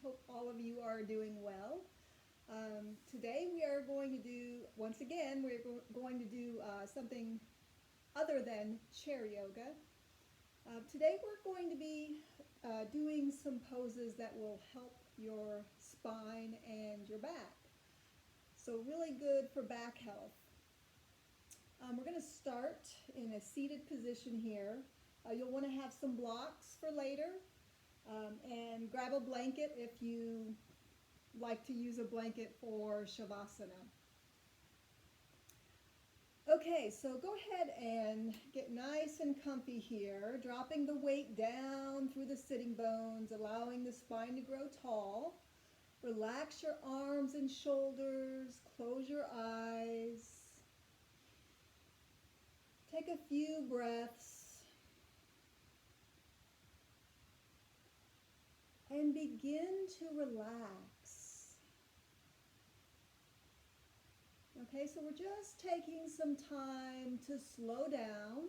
hope all of you are doing well. Today we are going to do, once again, going to do something other than chair yoga. Today we're going to be doing some poses that will help your spine and your back. So really good for back health. We're going to start in a seated position here. You'll want to have some blocks for later, and grab a blanket if you like to use a blanket for Shavasana. Okay, so go ahead and get nice and comfy here, dropping the weight down through the sitting bones, allowing the spine to grow tall. Relax your arms and shoulders, close your eyes. Take a few breaths and begin to relax. Okay, so we're just taking some time to slow down.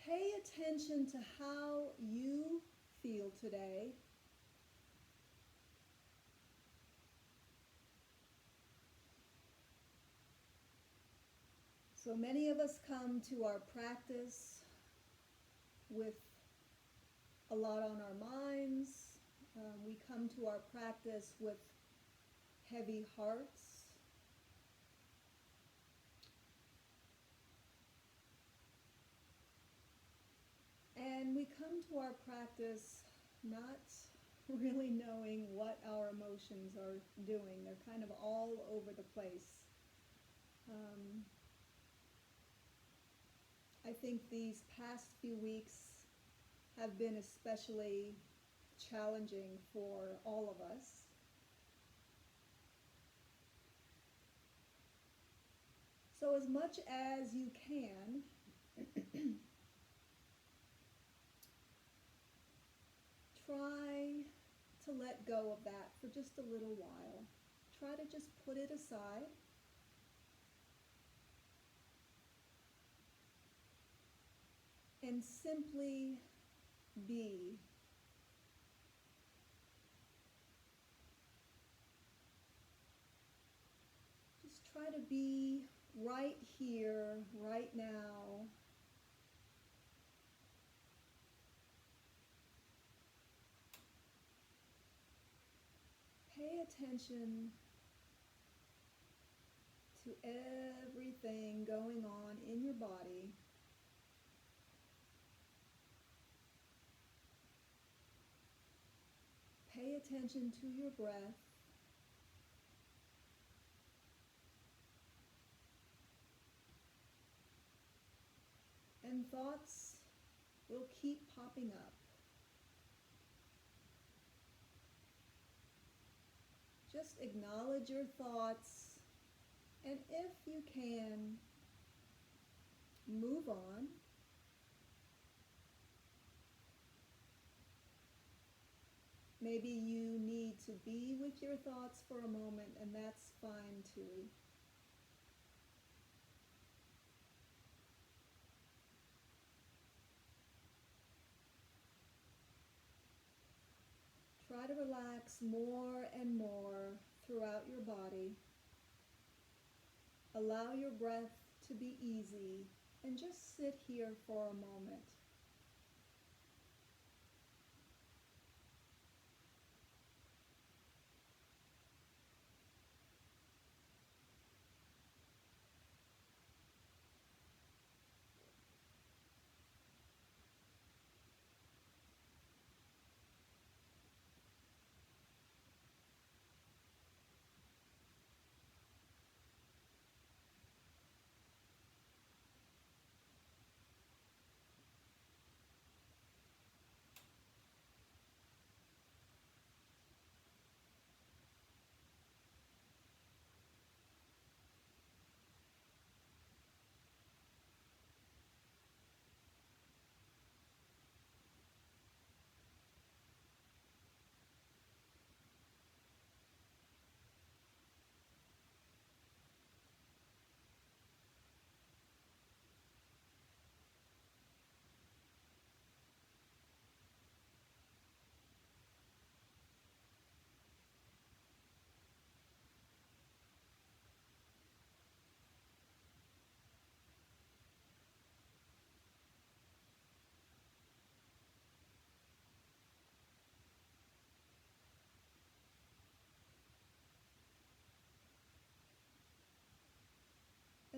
Pay attention to how you feel today. So many of us come to our practice with a lot on our minds. We come to our practice with heavy hearts. And we come to our practice not really knowing what our emotions are doing. They're kind of all over the place. I think these past few weeks have been especially challenging for all of us. So as much as you can, try to let go of that for just a little while. Try to just put it aside. And simply be. Just try to be right here, right now. Pay attention to everything going on in your body. Pay attention to your breath. And thoughts will keep popping up. Just acknowledge your thoughts, and if you can, move on. Maybe you need to be with your thoughts for a moment, and that's fine too. Try to relax more and more throughout your body. Allow your breath to be easy, and just sit here for a moment.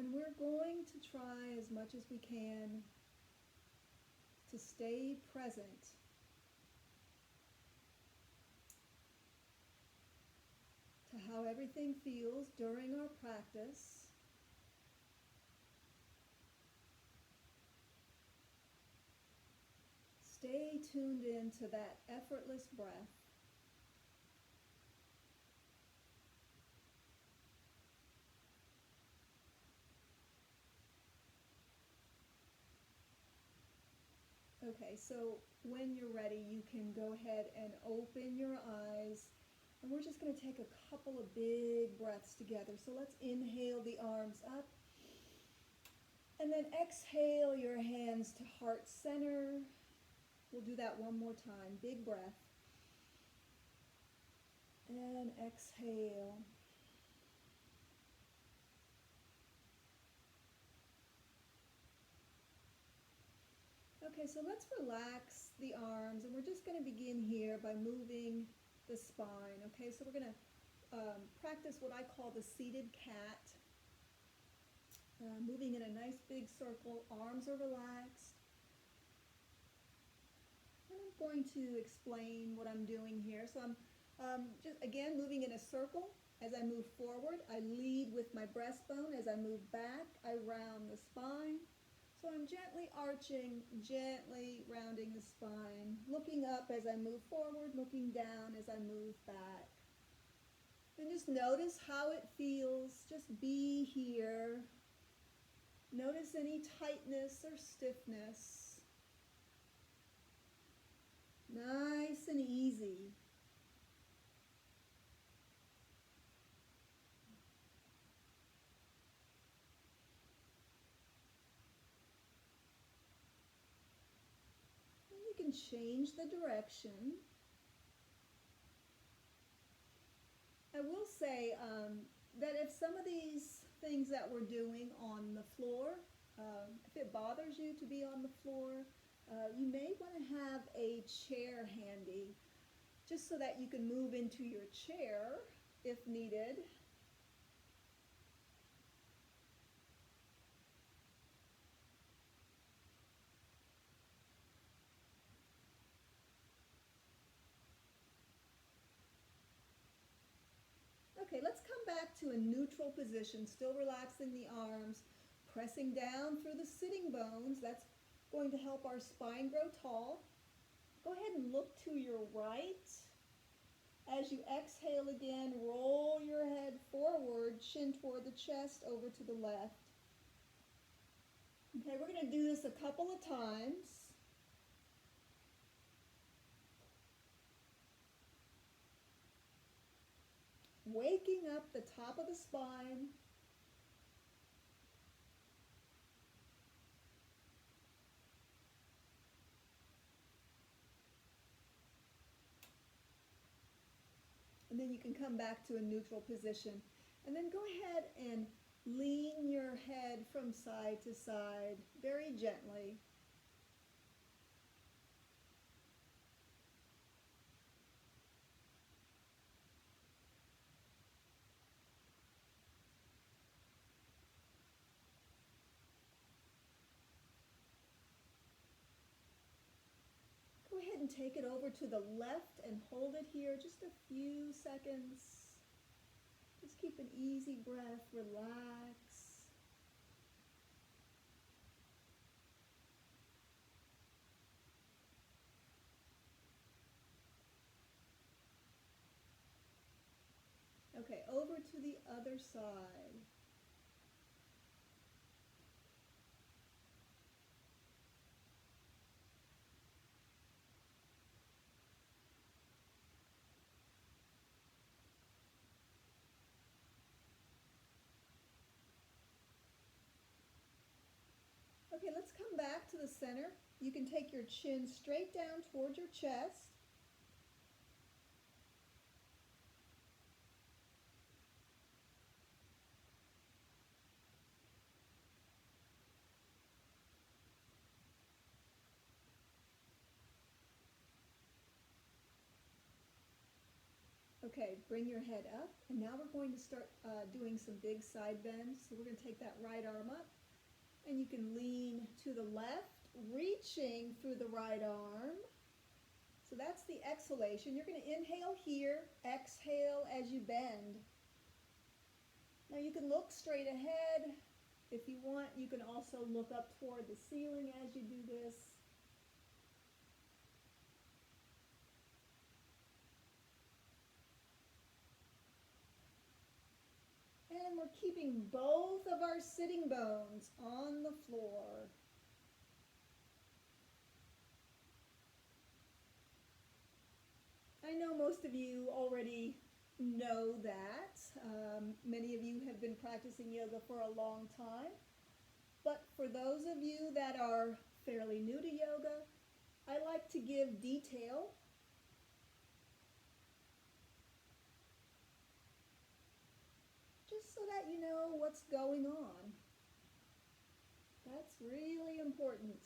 And we're going to try as much as we can to stay present. To how everything feels during our practice. Stay tuned into that effortless breath. Okay, so when you're ready, you can go ahead and open your eyes. And we're just going to take a couple of big breaths together. So let's inhale the arms up. And then exhale your hands to heart center. We'll do that one more time. Big breath. And exhale. Okay, so let's relax the arms, and we're just going to begin here by moving the spine. Okay, so we're going to practice what I call the seated cat. Moving in a nice big circle, arms are relaxed. And I'm going to explain what I'm doing here. So I'm just, again, moving in a circle. As I move forward, I lead with my breastbone. As I move back, I round the spine. So I'm gently arching, gently rounding the spine, looking up as I move forward, looking down as I move back. And just notice how it feels. Just be here. Notice any tightness or stiffness. Nice and easy. You can change the direction. I will say that if some of these things that we're doing on the floor, if it bothers you to be on the floor, you may want to have a chair handy, just so that you can move into your chair if needed. Okay, let's come back to a neutral position, still relaxing the arms, pressing down through the sitting bones. That's going to help our spine grow tall. Go ahead and look to your right. As you exhale again, roll your head forward, chin toward the chest, over to the left. Okay, we're going to do this a couple of times. Waking up the top of the spine. And then you can come back to a neutral position. And then go ahead and lean your head from side to side very gently. Go ahead and take it over to the left and hold it here just a few seconds. Just keep an easy breath, relax. Okay, over to the other side. Okay, let's come back to the center. You can take your chin straight down toward your chest. Okay, bring your head up, and now we're going to start doing some big side bends. So we're going to take that right arm up, and you can lean to the left, reaching through the right arm. So that's the exhalation. You're going to inhale here, exhale as you bend. Now you can look straight ahead. If you want, you can also look up toward the ceiling as you do this. And we're keeping both of our sitting bones on the floor. I know most of you already know that. Many of you have been practicing yoga for a long time. But for those of you that are fairly new to yoga, I like to give detail. Just so that you know what's going on. That's really important.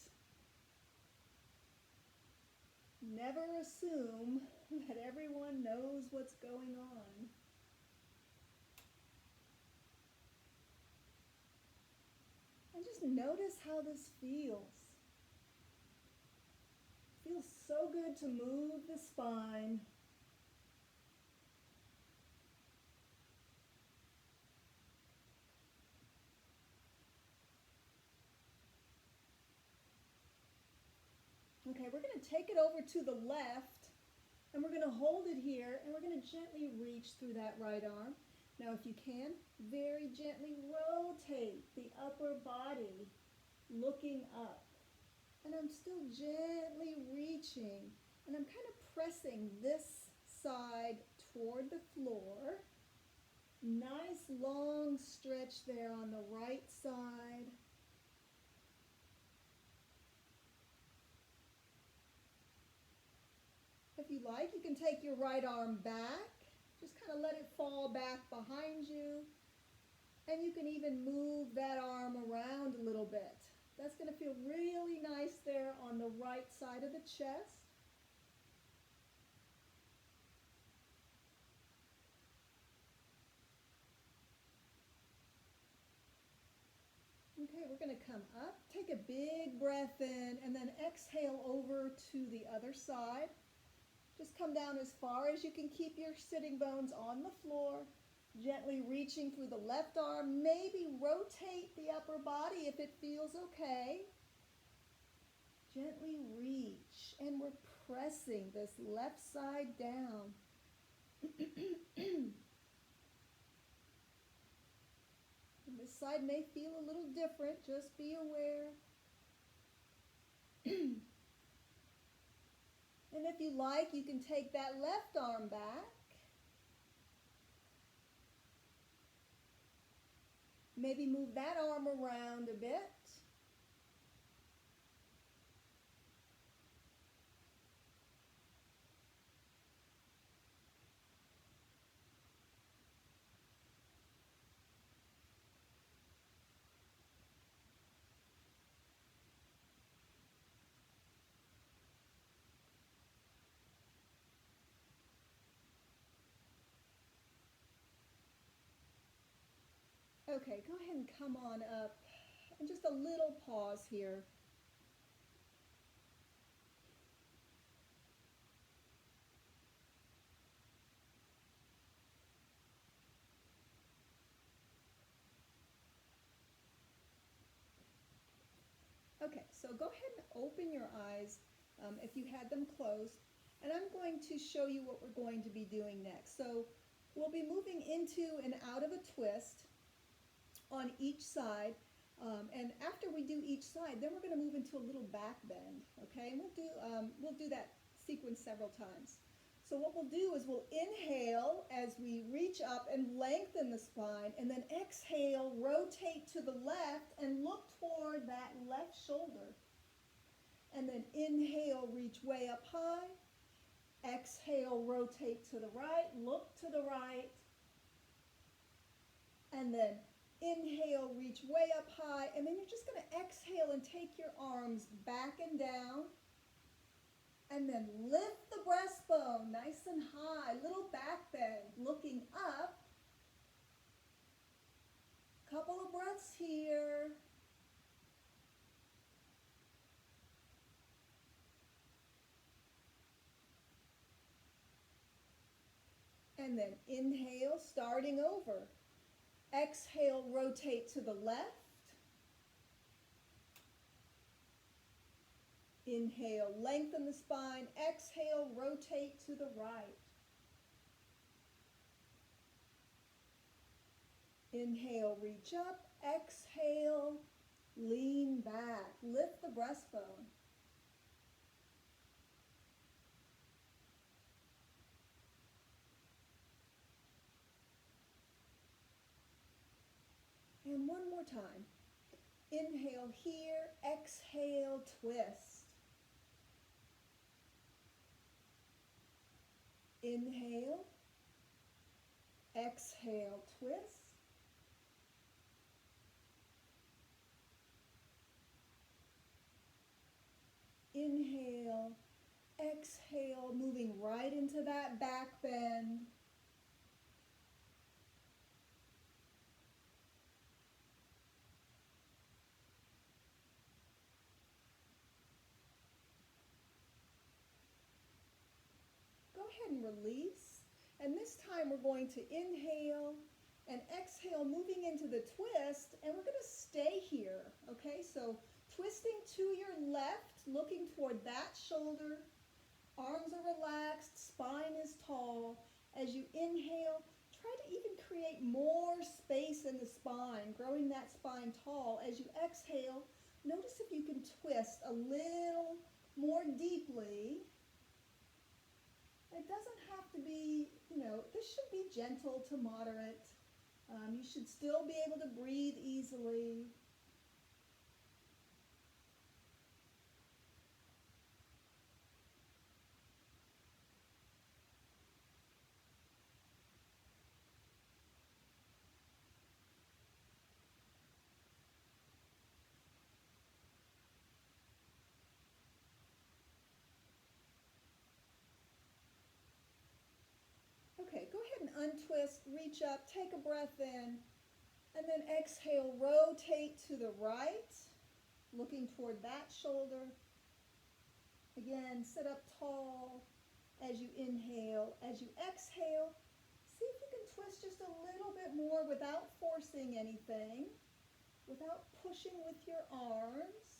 Never assume that everyone knows what's going on. And just notice how this feels. It feels so good to move the spine. Okay, we're going to take it over to the left, and we're going to hold it here, and we're going to gently reach through that right arm. Now, if you can, very gently rotate the upper body, looking up. And I'm still gently reaching, and I'm kind of pressing this side toward the floor. Nice long stretch there on the right side. If you like, you can take your right arm back. Just kind of let it fall back behind you. And you can even move that arm around a little bit. That's going to feel really nice there on the right side of the chest. Okay, we're going to come up, take a big breath in, and then exhale over to the other side. Just come down as far as you can, keep your sitting bones on the floor, gently reaching through the left arm. Maybe rotate the upper body if it feels okay. Gently reach, and we're pressing this left side down. And this side may feel a little different, just be aware. And if you like, you can take that left arm back. Maybe move that arm around a bit. Okay, go ahead and come on up. And just a little pause here. Okay, so go ahead and open your eyes if you had them closed. And I'm going to show you what we're going to be doing next. So we'll be moving into and out of a twist on each side. And after we do each side, then we're going to move into a little back bend. Okay, and we'll do that sequence several times. So what we'll do is we'll inhale as we reach up and lengthen the spine, and then exhale, rotate to the left and look toward that left shoulder. And then inhale, reach way up high. Exhale, rotate to the right, look to the right. And then inhale, reach way up high. And then you're just going to exhale and take your arms back and down. And then lift the breastbone nice and high, little back bend, looking up. Couple of breaths here. And then inhale, starting over. Exhale, rotate to the left. Inhale, lengthen the spine. Exhale, rotate to the right. Inhale, reach up. Exhale, lean back. Lift the breastbone. And one more time. Inhale here, exhale, twist. Inhale, exhale, twist. Inhale, exhale, moving right into that back bend. Go ahead and release. And this time we're going to inhale and exhale, moving into the twist, and we're going to stay here, okay? So twisting to your left, looking toward that shoulder. Arms are relaxed, spine is tall. As you inhale, try to even create more space in the spine, growing that spine tall. As you exhale, notice if you can twist a little more deeply. It doesn't have to be, this should be gentle to moderate. You should still be able to breathe easily. Okay, go ahead and untwist, reach up, take a breath in, and then exhale, rotate to the right, looking toward that shoulder. Again, sit up tall as you inhale. As you exhale, see if you can twist just a little bit more without forcing anything, without pushing with your arms.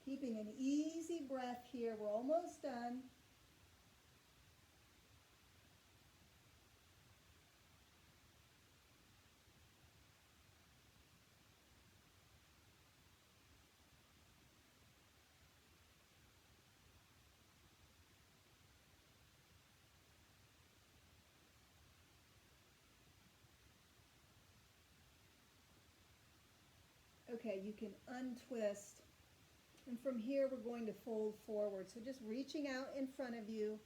Keeping an easy breath here. We're almost done. Okay, you can untwist. And from here, we're going to fold forward. So just reaching out in front of you.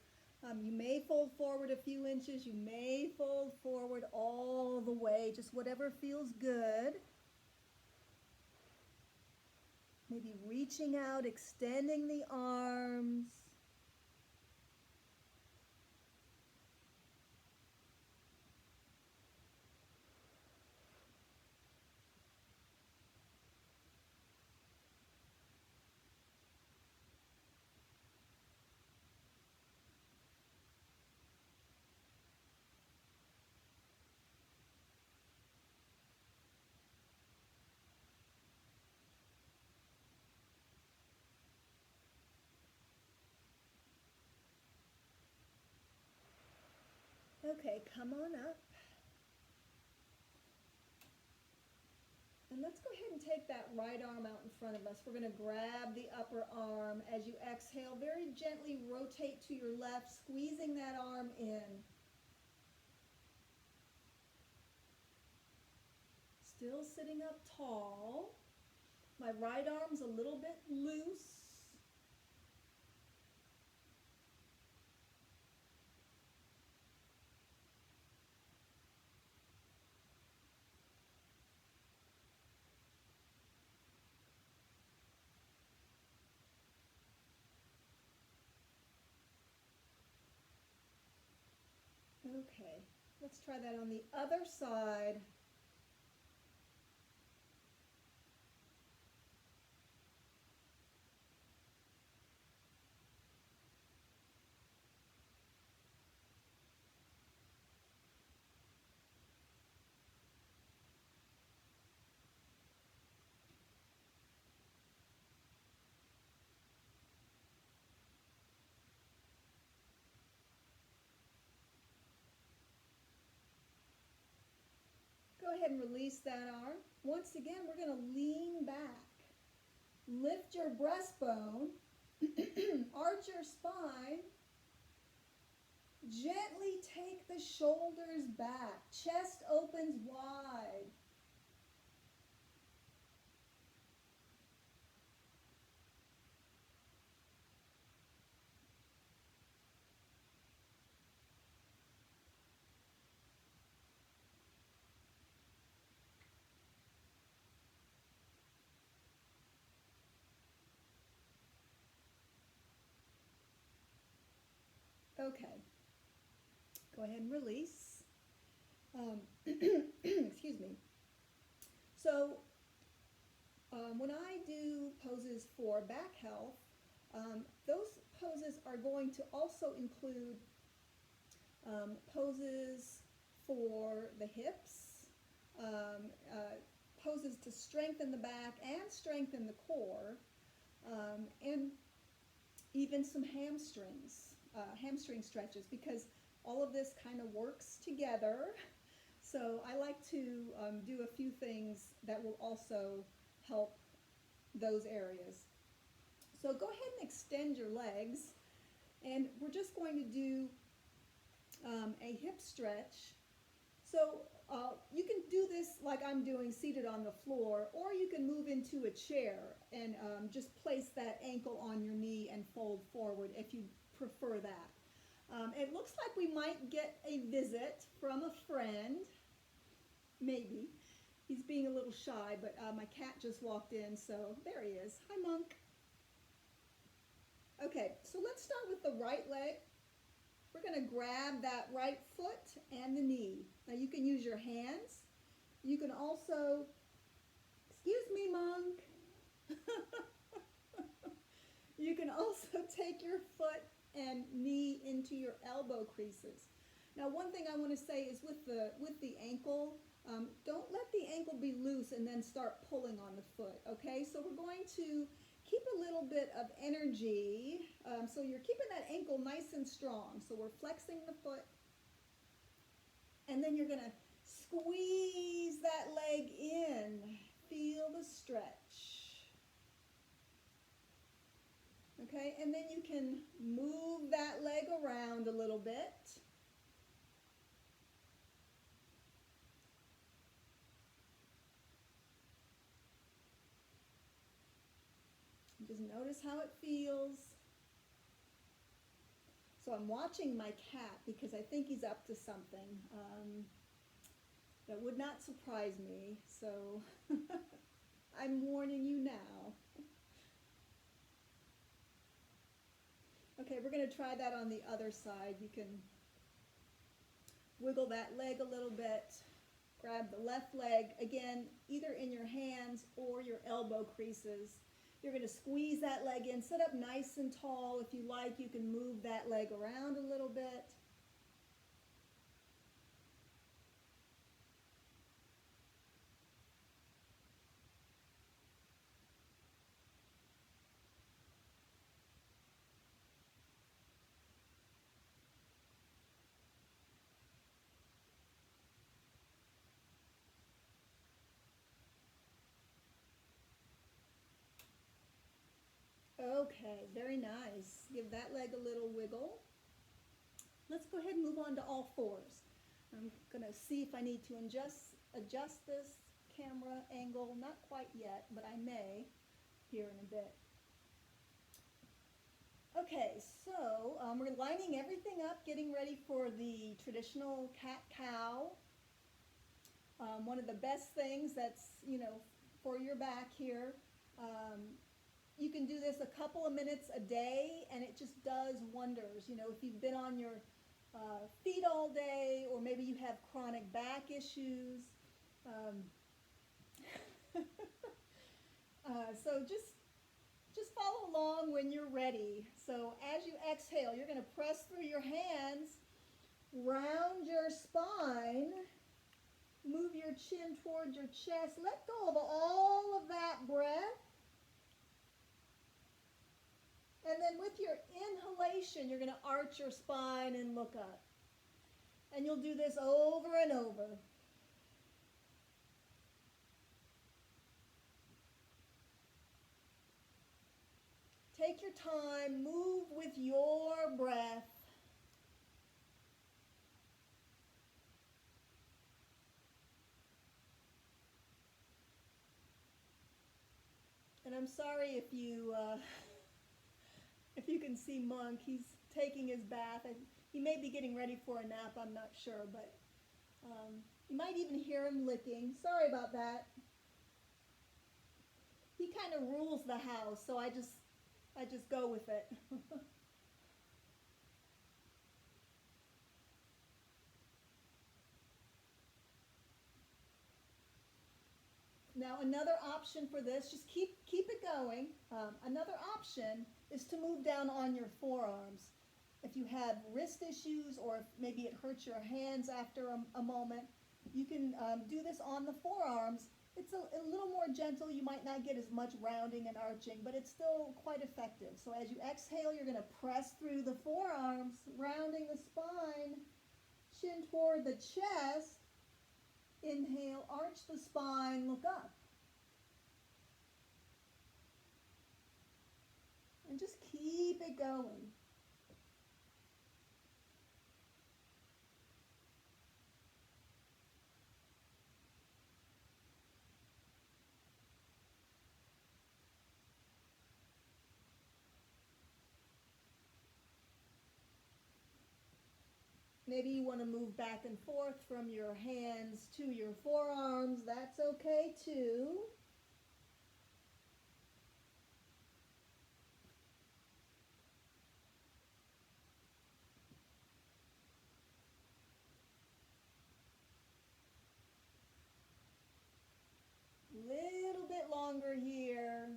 You may fold forward a few inches. You may fold forward all the way, just whatever feels good. Maybe reaching out, extending the arms. Okay, come on up. And let's go ahead and take that right arm out in front of us. We're going to grab the upper arm. As you exhale, very gently rotate to your left, squeezing that arm in. Still sitting up tall. My right arm's a little bit loose. Let's try that on the other side. Go ahead and release that arm. Once again, we're going to lean back. Lift your breastbone, arch your spine, gently take the shoulders back, chest opens wide. Okay, go ahead and release. Excuse me. So when I do poses for back health, those poses are going to also include poses for the hips, poses to strengthen the back and strengthen the core, and even some hamstring stretches, because all of this kind of works together. So I like to do a few things that will also help those areas. So go ahead and extend your legs, and we're just going to do a hip stretch. So you can do this like I'm doing, seated on the floor, or you can move into a chair and just place that ankle on your knee and fold forward if you prefer that. It looks like we might get a visit from a friend, maybe. He's being a little shy, but my cat just walked in, so there he is. Hi, Monk. Okay, so let's start with the right leg. We're going to grab that right foot and the knee. Now you can use your hands. You can also, excuse me, Monk. You can also take your foot and knee into your elbow creases. Now one thing I want to say is with the ankle, don't let the ankle be loose and then start pulling on the foot, okay? So we're going to keep a little bit of energy, so you're keeping that ankle nice and strong. So we're flexing the foot, and then you're going to squeeze that leg in. Feel the stretch. Okay, and then you can move that leg around a little bit. Just notice how it feels. So I'm watching my cat because I think he's up to something. That would not surprise me, so I'm warning you now. Okay, we're going to try that on the other side. You can wiggle that leg a little bit. Grab the left leg, again, either in your hands or your elbow creases. You're going to squeeze that leg in. Sit up nice and tall. If you like, you can move that leg around a little bit. Okay, very nice. Give that leg a little wiggle. Let's go ahead and move on to all fours. I'm going to see if I need to adjust this camera angle. Not quite yet, but I may here in a bit. Okay, so we're lining everything up, getting ready for the traditional cat-cow. One of the best things that's, for your back here. You can do this a couple of minutes a day, and it just does wonders. If you've been on your feet all day, or maybe you have chronic back issues. Um, so just follow along when you're ready. So as you exhale, you're going to press through your hands, round your spine, move your chin towards your chest. Let go of all of that breath. And then with your inhalation, you're going to arch your spine and look up. And you'll do this over and over. Take your time, move with your breath. And I'm sorry if you can see Monk. He's taking his bath, and he may be getting ready for a nap, I'm not sure, but you might even hear him licking. Sorry about that. He kind of rules the house, so I just go with it. Now another option for this, just keep it going. Another option is to move down on your forearms. If you have wrist issues, or if maybe it hurts your hands after a moment, you can do this on the forearms. It's a little more gentle. You might not get as much rounding and arching, but it's still quite effective. So as you exhale, you're going to press through the forearms, rounding the spine, chin toward the chest. Inhale, arch the spine, look up. And just keep it going. Maybe you want to move back and forth from your hands to your forearms. That's okay too. Little bit longer here.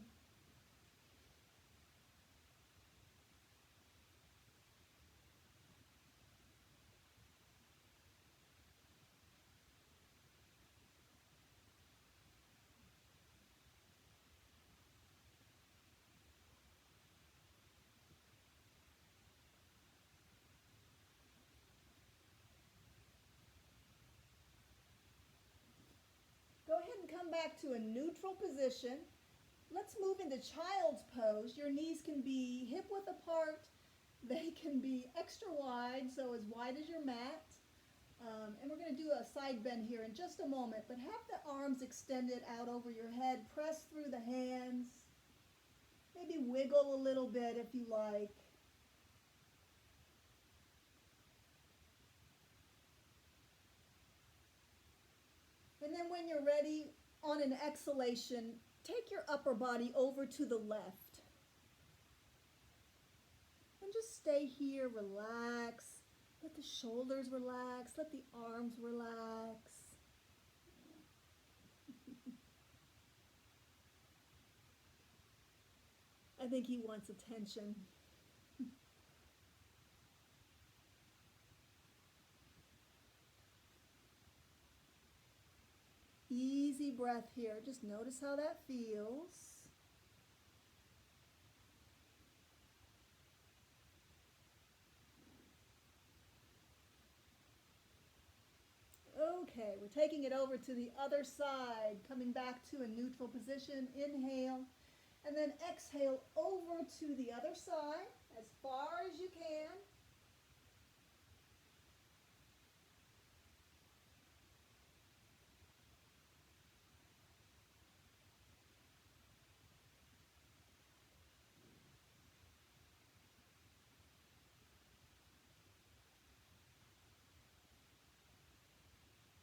Go ahead and come back to a neutral position. Let's move into child's pose. Your knees can be hip width apart. They can be extra wide, so as wide as your mat. And we're going to do a side bend here in just a moment, but have the arms extended out over your head. Press through the hands. Maybe wiggle a little bit if you like. And then when you're ready, on an exhalation, take your upper body over to the left. And just stay here, relax. Let the shoulders relax, let the arms relax. I think he wants attention. Easy breath here. Just notice how that feels. Okay, we're taking it over to the other side, coming back to a neutral position. Inhale, and then exhale over to the other side as far as you can.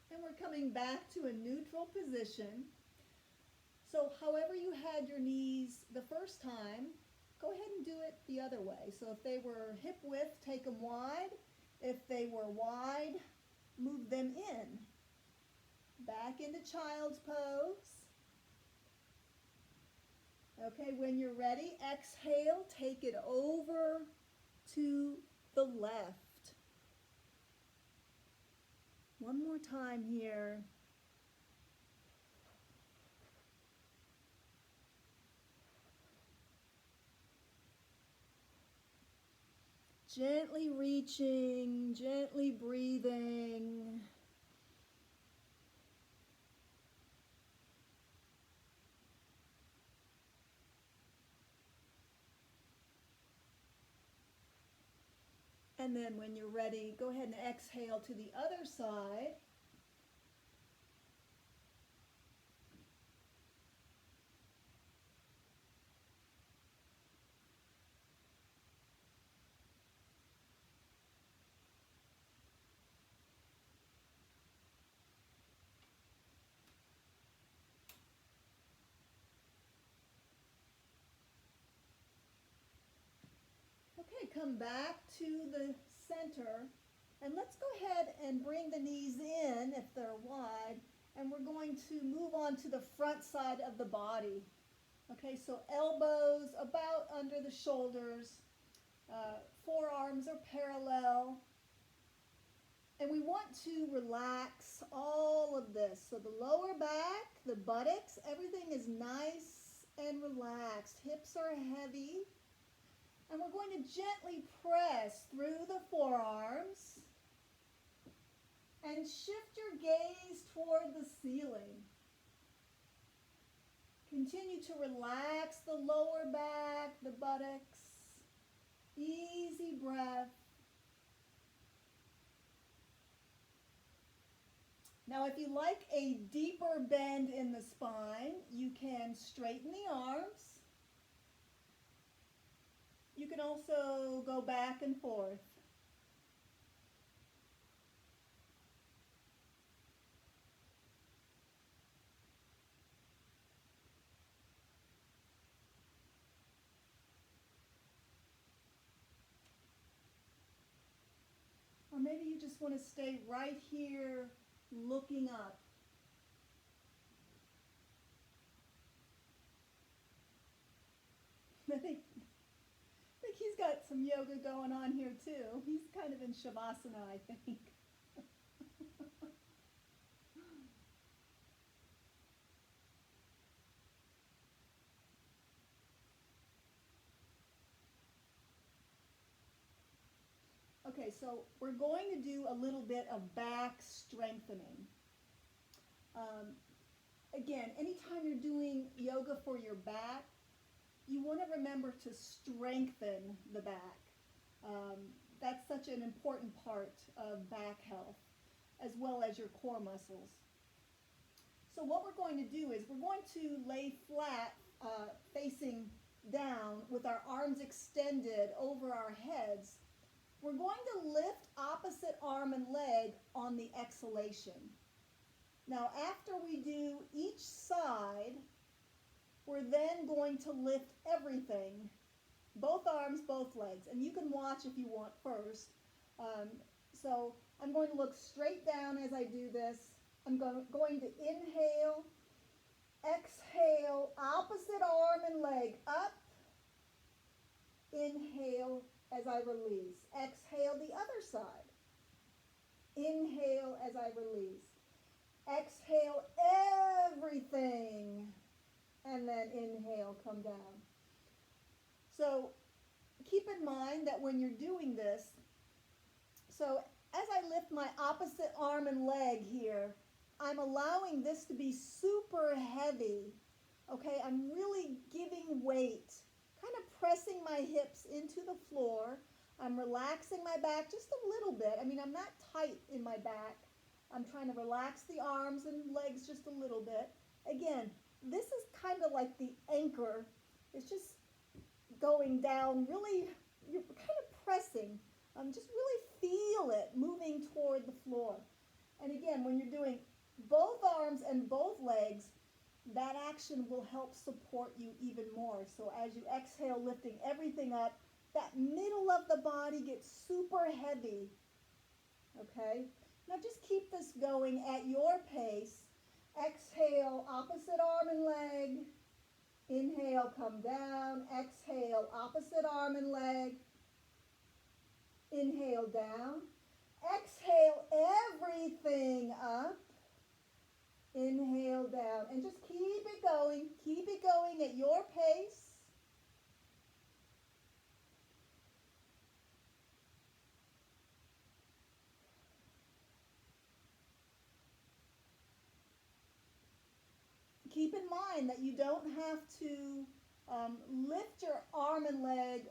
And we're coming back to a neutral position. So however you had your knees the first time, go ahead and do it the other way. So if they were hip width, take them wide. If they were wide, move them in. Back into child's pose. Okay, when you're ready, exhale, take it over to the left. One more time here. Gently reaching, gently breathing. And then when you're ready, go ahead and exhale to the other side. Okay, come back to the center, and let's go ahead and bring the knees in if they're wide, and we're going to move on to the front side of the body. Okay, so elbows about under the shoulders, forearms are parallel, and we want to relax all of this. So the lower back, the buttocks, everything is nice and relaxed. Hips are heavy. And we're going to gently press through the forearms and shift your gaze toward the ceiling. Continue to relax the lower back, the buttocks. Easy breath. Now, if you like a deeper bend in the spine, you can straighten the arms. You can also go back and forth. Or maybe you just want to stay right here looking up. I think he's got some yoga going on here too. He's kind of in Shavasana, I think. Okay, so we're going to do a little bit of back strengthening. Again, anytime you're doing yoga for your back, you want to remember to strengthen the back. That's such an important part of back health, as well as your core muscles. So what we're going to do is we're going to lay flat, facing down with our arms extended over our heads. We're going to lift opposite arm and leg on the exhalation. Now, after we do each side, we're then going to lift everything, both arms, both legs. And you can watch if you want first. So I'm going to look straight down as I do this. I'm going to inhale, exhale, opposite arm and leg up. Inhale as I release. Exhale the other side. Inhale as I release. Exhale everything. And then inhale, come down. So keep in mind that when you're doing this, so as I lift my opposite arm and leg here, I'm allowing this to be super heavy. Okay, I'm really giving weight, kind of pressing my hips into the floor. I'm relaxing my back just a little bit. I mean, I'm not tight in my back. I'm trying to relax the arms and legs just a little bit. Again, this is kind of like the anchor. It's just going down really, you're kind of pressing. Just really feel it moving toward the floor. And again, when you're doing both arms and both legs, that action will help support you even more. So as you exhale, lifting everything up, that middle of the body gets super heavy. Okay? Now just keep this going at your pace. Exhale, opposite arm and leg. Inhale, come down. Exhale, opposite arm and leg. Inhale, down. Exhale, everything up. Inhale, down. And just keep it going. Keep it going at your pace. Keep in mind that you don't have to lift your arm and leg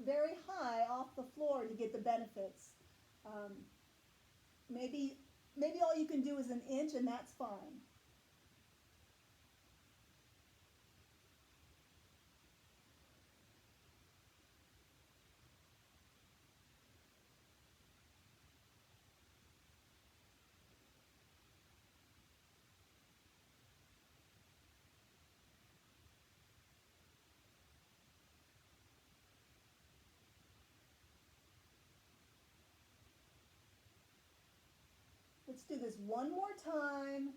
very high off the floor to get the benefits. Maybe all you can do is an inch, and that's fine. Let's do this one more time.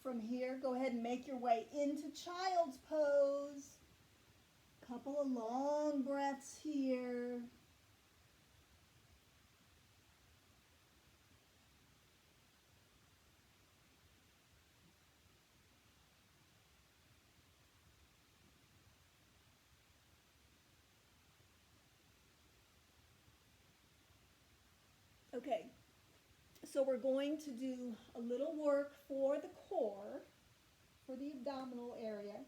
From here, go ahead and make your way into child's pose. Couple of long breaths here. Okay, so we're going to do a little work for the core, for the abdominal area.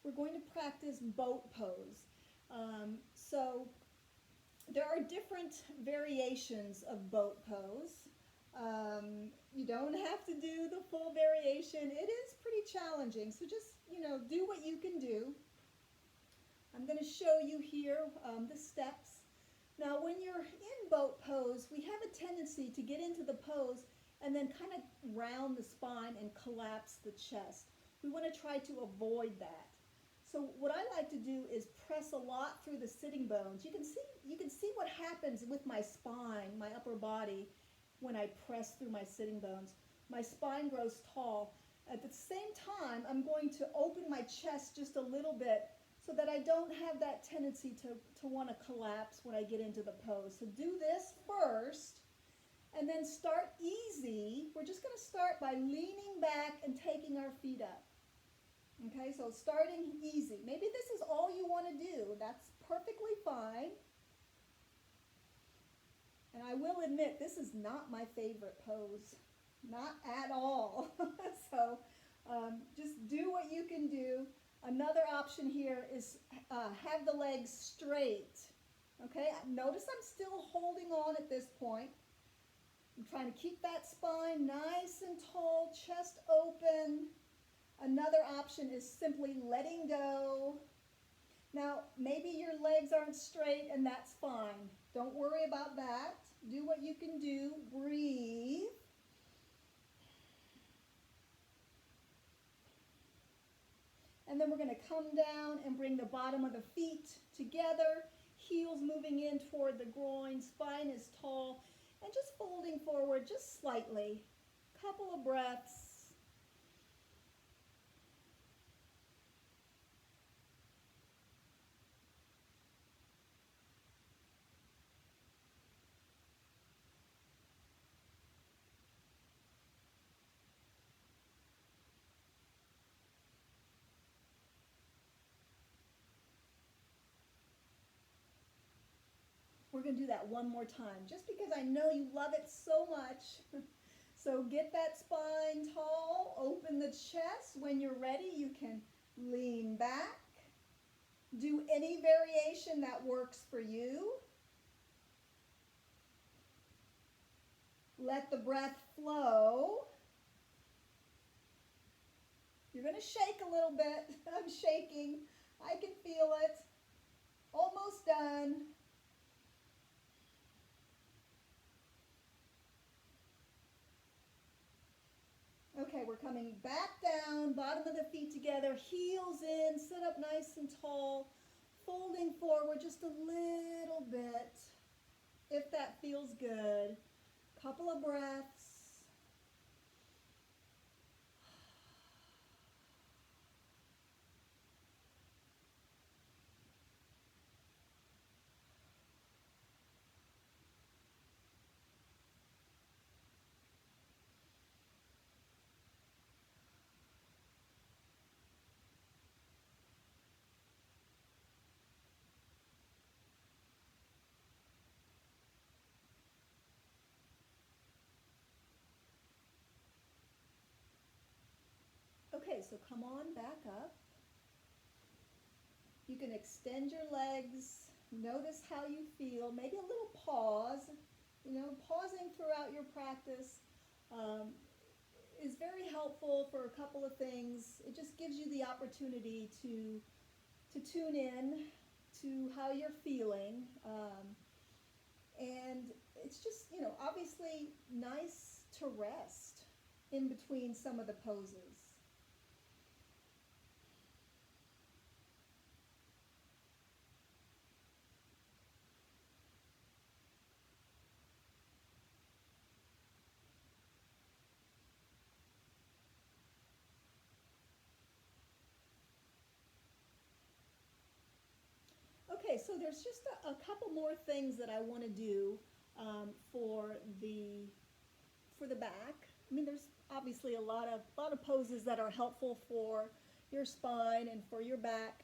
We're going to practice boat pose. So there are different variations of boat pose. You don't have to do the full variation. It is pretty challenging, so just, do what you can do. I'm going to show you here the steps. Now, when you're in boat pose, we have a tendency to get into the pose and then kind of round the spine and collapse the chest. We want to try to avoid that. So what I like to do is press a lot through the sitting bones. You can see what happens with my spine, my upper body, when I press through my sitting bones. My spine grows tall. At the same time, I'm going to open my chest just a little bit so that I don't have that tendency to want to collapse when I get into the pose. So do this first, and then start easy. We're just going to start by leaning back and taking our feet up. Okay, so starting easy. Maybe this is all you want to do. That's perfectly fine. And I will admit, this is not my favorite pose. Not at all. So just do what you can do. Another option here is have the legs straight. Okay, notice I'm still holding on at this point. I'm trying to keep that spine nice and tall, chest open. Another option is simply letting go. Now, maybe your legs aren't straight, and that's fine. Don't worry about that. Do what you can do. Breathe. And then we're going to come down and bring the bottom of the feet together, heels moving in toward the groin, spine is tall, and just folding forward just slightly. Couple of breaths. We're going to do that one more time, just because I know you love it so much. So get that spine tall, open the chest. When you're ready, you can lean back. Do any variation that works for you. Let the breath flow. You're going to shake a little bit. I'm shaking. I can feel it. Almost done. Okay, we're coming back down, bottom of the feet together, heels in, sit up nice and tall, folding forward just a little bit, if that feels good. Couple of breaths. Okay, so come on back up. You can extend your legs. Notice how you feel. Maybe a little pause. Pausing throughout your practice is very helpful for a couple of things. It just gives you the opportunity to tune in to how you're feeling. And it's just, obviously nice to rest in between some of the poses. Okay, so there's just a couple more things that I want to do for the back. I mean, there's obviously a lot of poses that are helpful for your spine and for your back.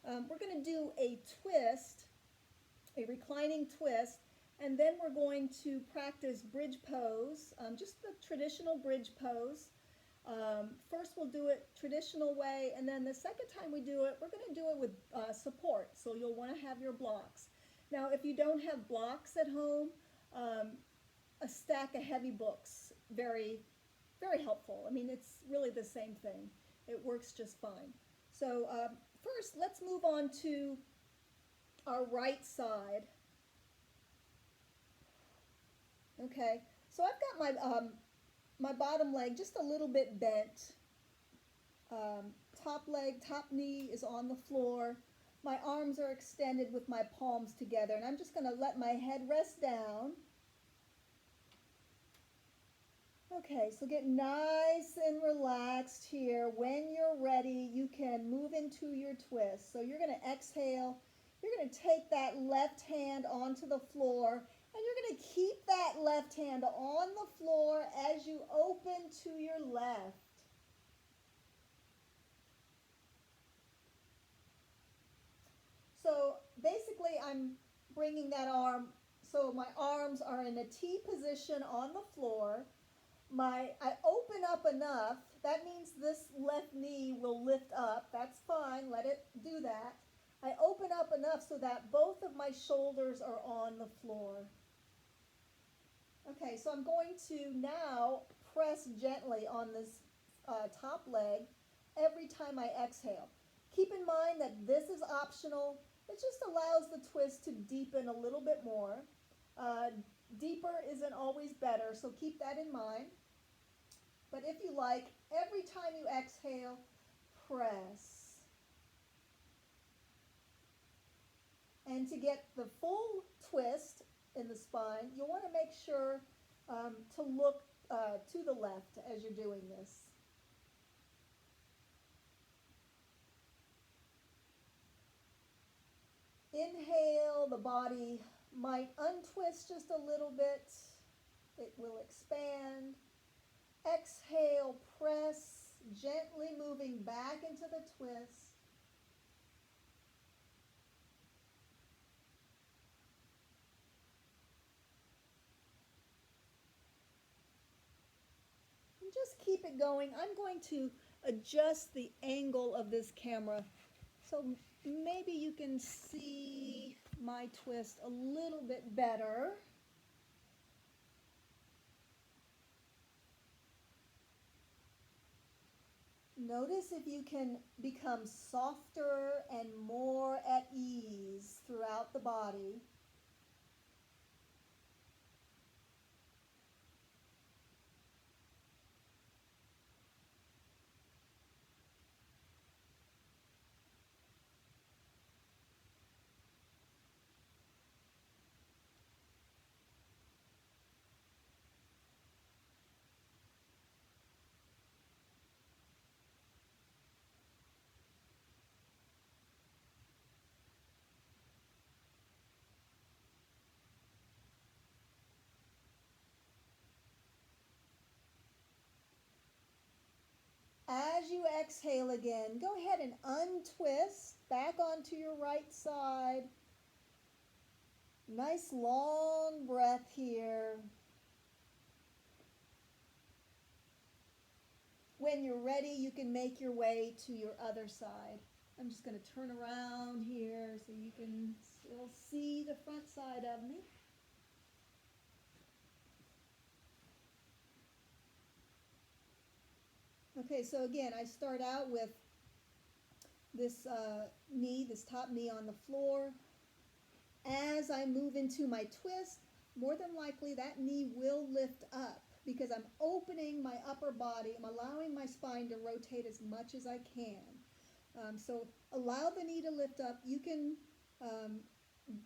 We're going to do a twist, a reclining twist, and then we're going to practice bridge pose, just the traditional bridge pose. First we'll do it traditional way, and then the second time we do it, we're going to do it with support, so you'll want to have your blocks. Now, if you don't have blocks at home, a stack of heavy books, very, very helpful. I mean, it's really the same thing. It works just fine. So first, let's move on to our right side. Okay, so I've got my bottom leg just a little bit bent. Top leg, top knee is on the floor. My arms are extended with my palms together, and I'm just going to let my head rest down. Okay, so get nice and relaxed here. When you're ready, you can move into your twist. So you're going to exhale. You're going to take that left hand onto the floor, and you're going to keep that left hand on the floor as you open to your left. So basically I'm bringing that arm, so my arms are in a T position on the floor. I open up enough, that means this left knee will lift up. That's fine, let it do that. I open up enough so that both of my shoulders are on the floor. Okay, so I'm going to now press gently on this top leg every time I exhale. Keep in mind that this is optional. It just allows the twist to deepen a little bit more. Deeper isn't always better, so keep that in mind. But if you like, every time you exhale, press. And to get the full twist in the spine, you'll want to make sure to look to the left as you're doing this. Inhale, the body might untwist just a little bit. It will expand. Exhale, press, gently moving back into the twist. And just keep it going. I'm going to adjust the angle of this camera so maybe you can see my twist a little bit better. Notice if you can become softer and more at ease throughout the body. As you exhale again, go ahead and untwist back onto your right side. Nice long breath here. When you're ready, you can make your way to your other side. I'm just going to turn around here so you can still see the front side of me. Okay, so again, I start out with this knee, this top knee on the floor. As I move into my twist, more than likely that knee will lift up because I'm opening my upper body. I'm allowing my spine to rotate as much as I can. So allow the knee to lift up. You can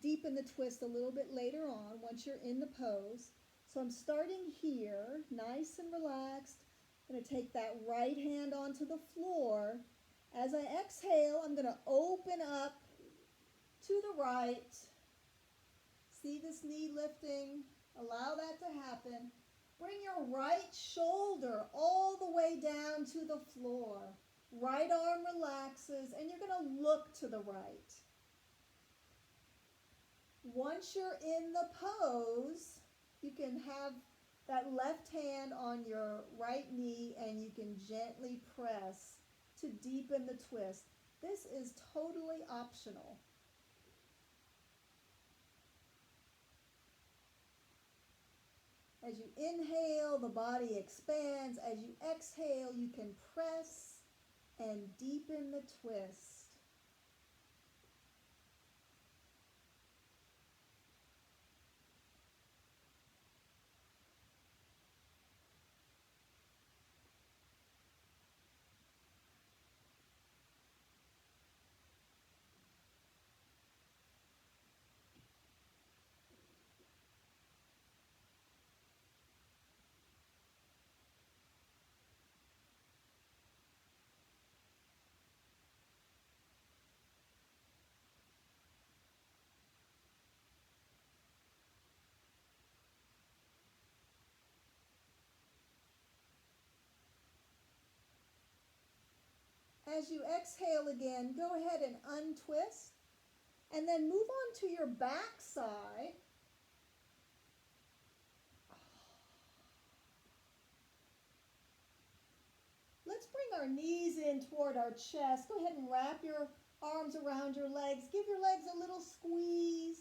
deepen the twist a little bit later on once you're in the pose. So I'm starting here, nice and relaxed. I'm going to take that right hand onto the floor. As I exhale, I'm going to open up to the right. See this knee lifting. Allow that to happen. Bring your right shoulder all the way down to the floor. Right arm relaxes, and you're going to look to the right. Once you're in the pose, you can have that left hand on your right knee, and you can gently press to deepen the twist. This is totally optional. As you inhale, the body expands. As you exhale, you can press and deepen the twist. As you exhale again, go ahead and untwist, and then move on to your back side. Let's bring our knees in toward our chest. Go ahead and wrap your arms around your legs. Give your legs a little squeeze.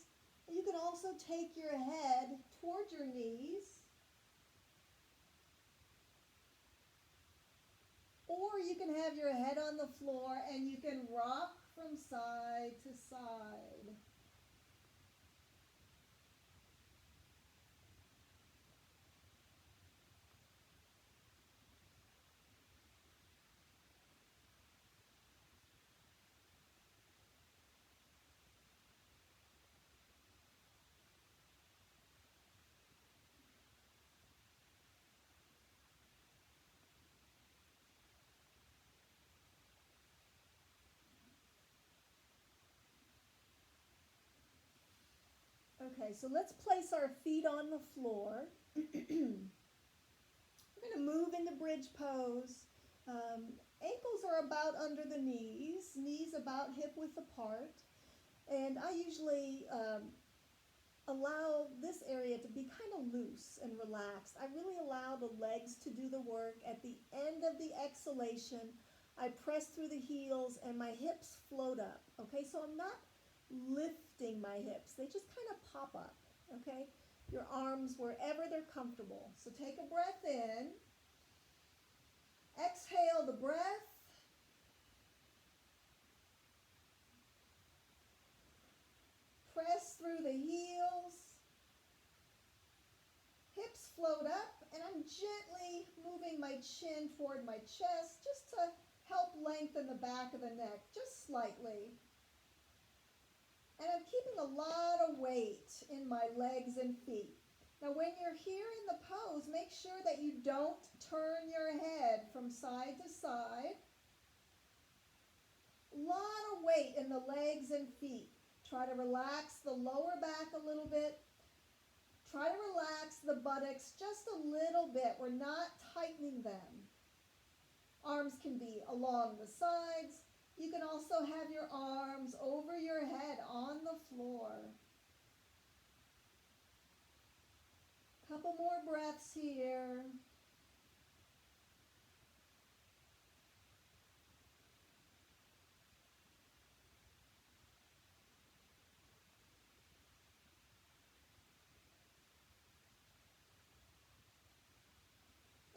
And you can also take your head toward your knees. Or you can have your head on the floor and you can rock from side to side. Okay, so let's place our feet on the floor. We're going to move into bridge pose. Ankles are about under the knees about hip width apart. And I usually allow this area to be kind of loose and relaxed. I really allow the legs to do the work. At the end of the exhalation, I press through the heels and my hips float up. Okay, so I'm not lifting my hips. They just kind of pop up. Okay, your arms wherever they're comfortable. So take a breath in. Exhale the breath. Press through the heels. Hips float up, and I'm gently moving my chin toward my chest just to help lengthen the back of the neck, just slightly. And I'm keeping a lot of weight in my legs and feet. Now when you're here in the pose, make sure that you don't turn your head from side to side. A lot of weight in the legs and feet. Try to relax the lower back a little bit. Try to relax the buttocks just a little bit. We're not tightening them. Arms can be along the sides. You can also have your arms over your head on the floor. Couple more breaths here.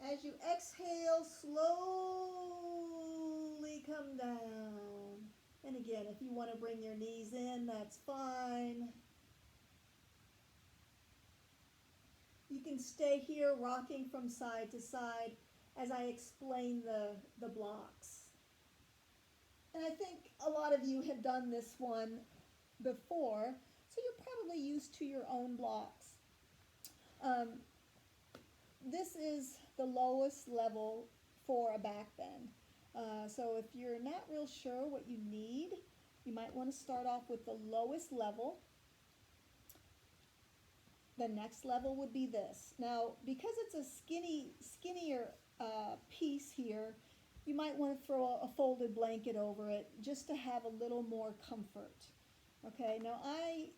As you exhale, slowly come down. And again, if you want to bring your knees in, that's fine. You can stay here rocking from side to side as I explain the blocks. And I think a lot of you have done this one before, so you're probably used to your own blocks. This is the lowest level for a back bend. So if you're not real sure what you need, you might want to start off with the lowest level. The next level would be this. Now, because it's a skinnier piece here, you might want to throw a folded blanket over it just to have a little more comfort. Okay, now I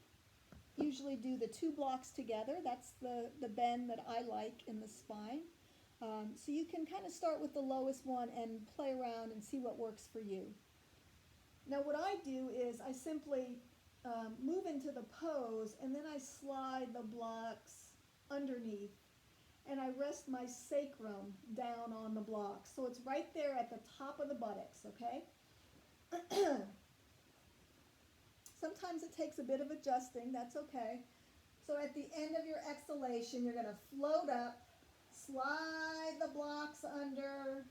usually do the two blocks together. That's the bend that I like in the spine. So you can kind of start with the lowest one and play around and see what works for you. Now what I do is I simply move into the pose and then I slide the blocks underneath and I rest my sacrum down on the blocks. So it's right there at the top of the buttocks, okay? Sometimes it takes a bit of adjusting, that's okay. So at the end of your exhalation, you're going to float up, slide the blocks under,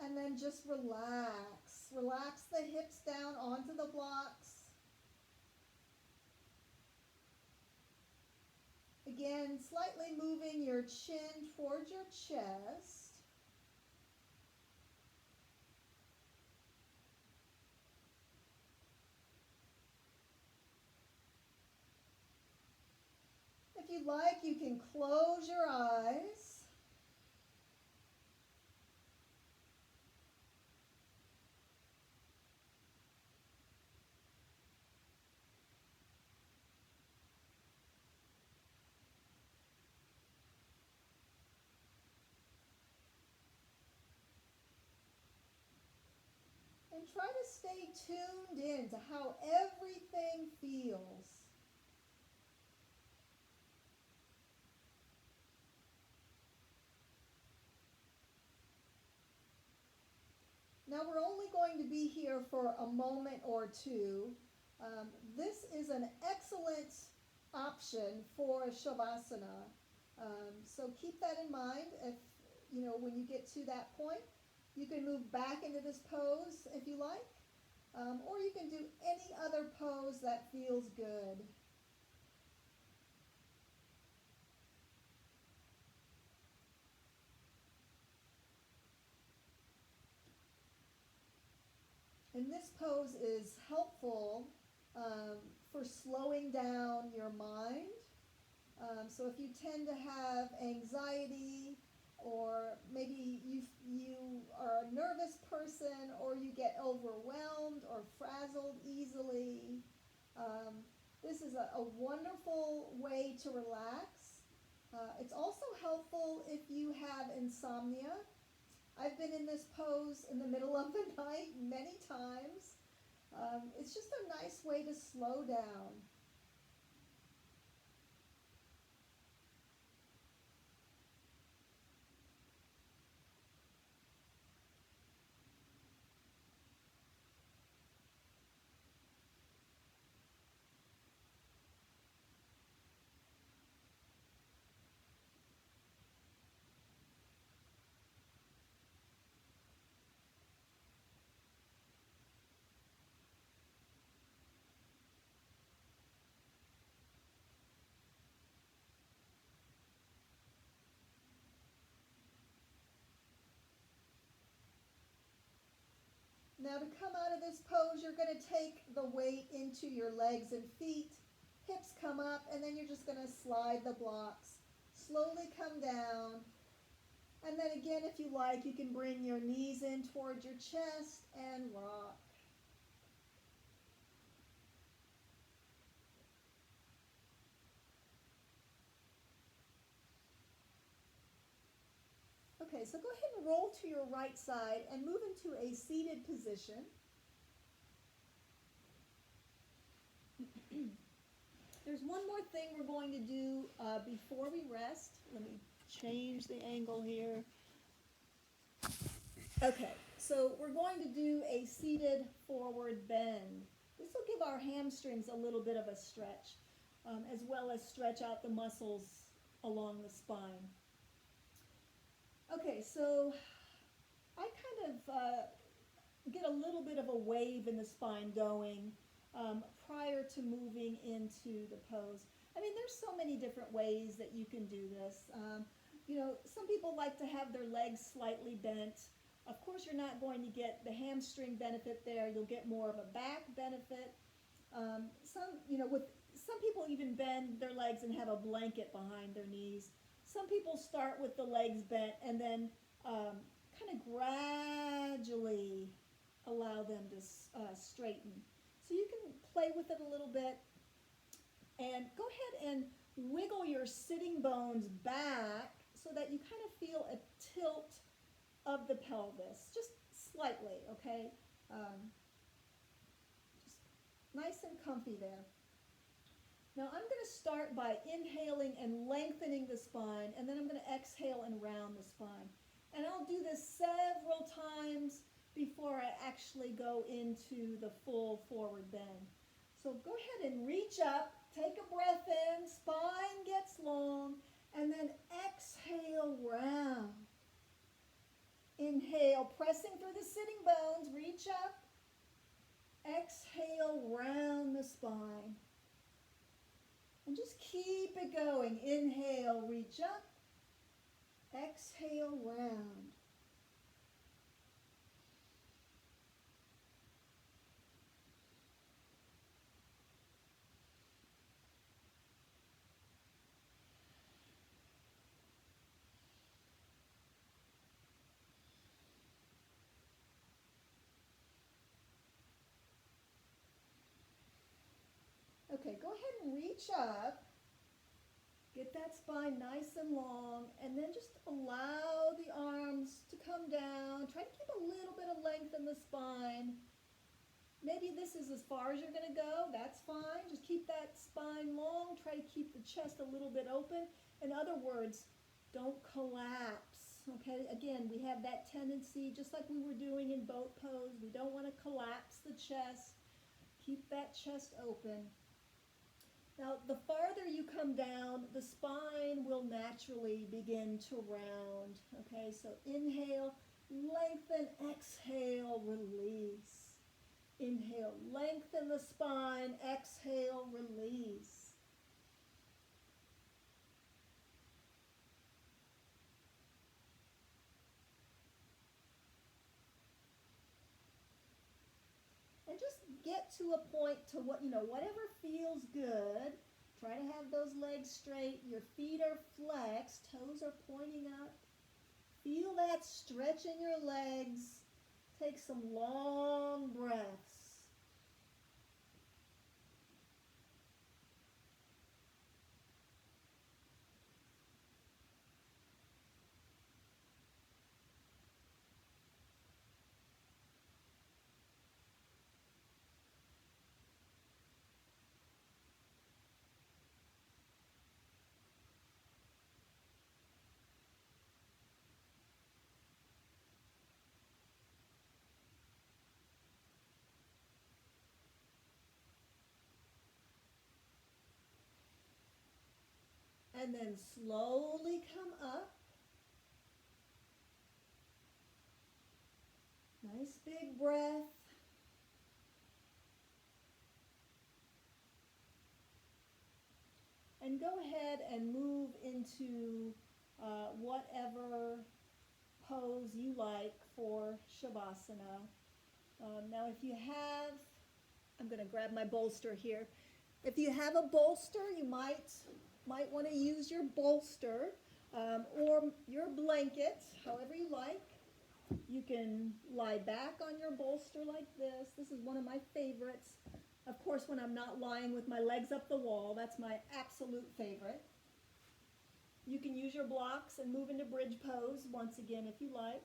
and then just relax. Relax the hips down onto the blocks. Again, slightly moving your chin towards your chest. If you like, you can close your eyes. And try to stay tuned in to how everything feels. Now we're only going to be here for a moment or two. This is an excellent option for Shavasana. So keep that in mind. If when you get to that point, you can move back into this pose if you like, or you can do any other pose that feels good. And this pose is helpful for slowing down your mind. So if you tend to have anxiety, or maybe you are a nervous person, or you get overwhelmed or frazzled easily, this is a wonderful way to relax. It's also helpful if you have insomnia. I've been in this pose in the middle of the night many times. It's just a nice way to slow down. Now to come out of this pose, you're going to take the weight into your legs and feet. Hips come up, and then you're just going to slide the blocks. Slowly come down, And then again, if you like, you can bring your knees in towards your chest and rock. Okay, so go ahead and roll to your right side and move into a seated position. There's one more thing we're going to do before we rest. Let me change the angle here. Okay, so we're going to do a seated forward bend. This will give our hamstrings a little bit of a stretch, as well as stretch out the muscles along the spine. Okay, so I kind of get a little bit of a wave in the spine going prior to moving into the pose. I mean, there's so many different ways that you can do this. Some people like to have their legs slightly bent. Of course, you're not going to get the hamstring benefit there. You'll get more of a back benefit. Some people even bend their legs and have a blanket behind their knees. Some people start with the legs bent and then kind of gradually allow them to straighten. So you can play with it a little bit and go ahead and wiggle your sitting bones back so that you kind of feel a tilt of the pelvis, just slightly, okay? Just nice and comfy there. Now I'm going to start by inhaling and lengthening the spine, and then I'm going to exhale and round the spine. And I'll do this several times before I actually go into the full forward bend. So go ahead and reach up, take a breath in, spine gets long, and then exhale, round. Inhale, pressing through the sitting bones, reach up. Exhale, round the spine. And just keep it going. Inhale, reach up. Exhale, round. Okay, go ahead and reach up. Get that spine nice and long, and then just allow the arms to come down. Try to keep a little bit of length in the spine. Maybe this is as far as you're going to go. That's fine. Just keep that spine long. Try to keep the chest a little bit open. In other words, don't collapse. Okay, again, we have that tendency, just like we were doing in boat pose. We don't want to collapse the chest. Keep that chest open. Now, the farther you come down, the spine will naturally begin to round. Okay, so inhale, lengthen, exhale, release. Inhale, lengthen the spine, exhale, release. And just get to a point to whatever feels good. Try to have those legs straight. Your feet are flexed. Toes are pointing up. Feel that stretch in your legs. Take some long breaths. And then slowly come up. Nice big breath. And go ahead and move into whatever pose you like for Shavasana. Now if you have, I'm going to grab my bolster here. If you have a bolster, you might want to use your bolster. or your blanket, however you like. You can lie back on your bolster like this. This is one of my favorites. Of course, when I'm not lying with my legs up the wall, that's my absolute favorite. You can use your blocks and move into bridge pose once again if you like.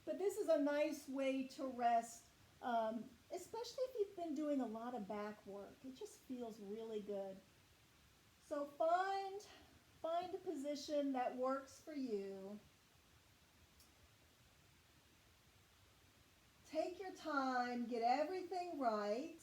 But this is a nice way to rest, especially if you've been doing a lot of back work. It just feels really good. So find a position that works for you. Take your time, get everything right.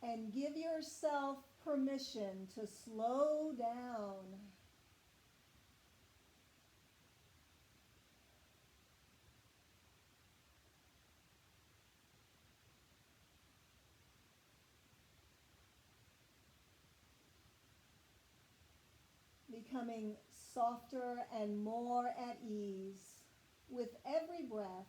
And give yourself permission to slow down. Becoming softer and more at ease with every breath.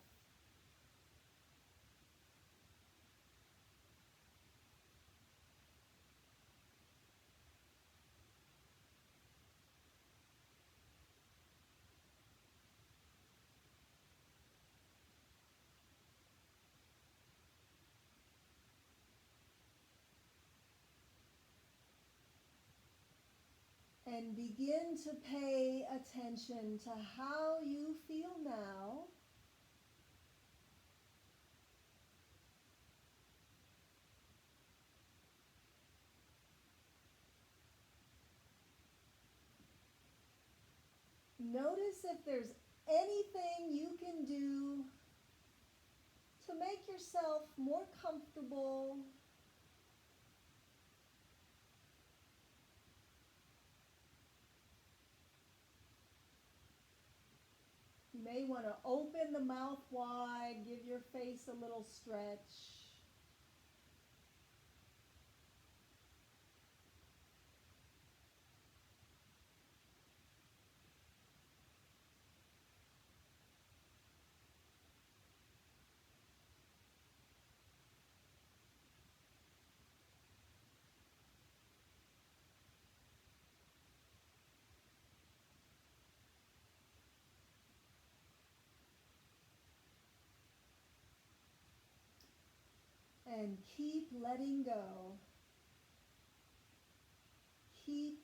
And begin to pay attention to how you feel now. Notice if there's anything you can do to make yourself more comfortable. You may want to open the mouth wide, give your face a little stretch. And keep letting go. Keep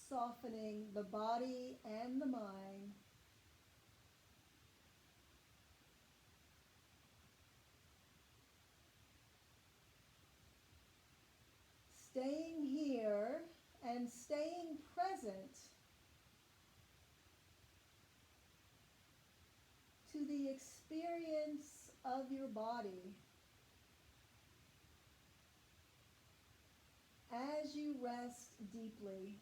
softening the body and the mind. Staying here and staying present to the experience of your body as you rest deeply.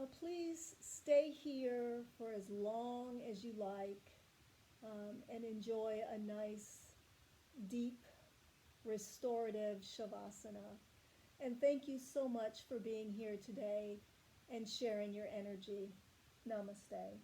Now please stay here for as long as you like and enjoy a nice, deep, restorative Shavasana. And thank you so much for being here today and sharing your energy. Namaste.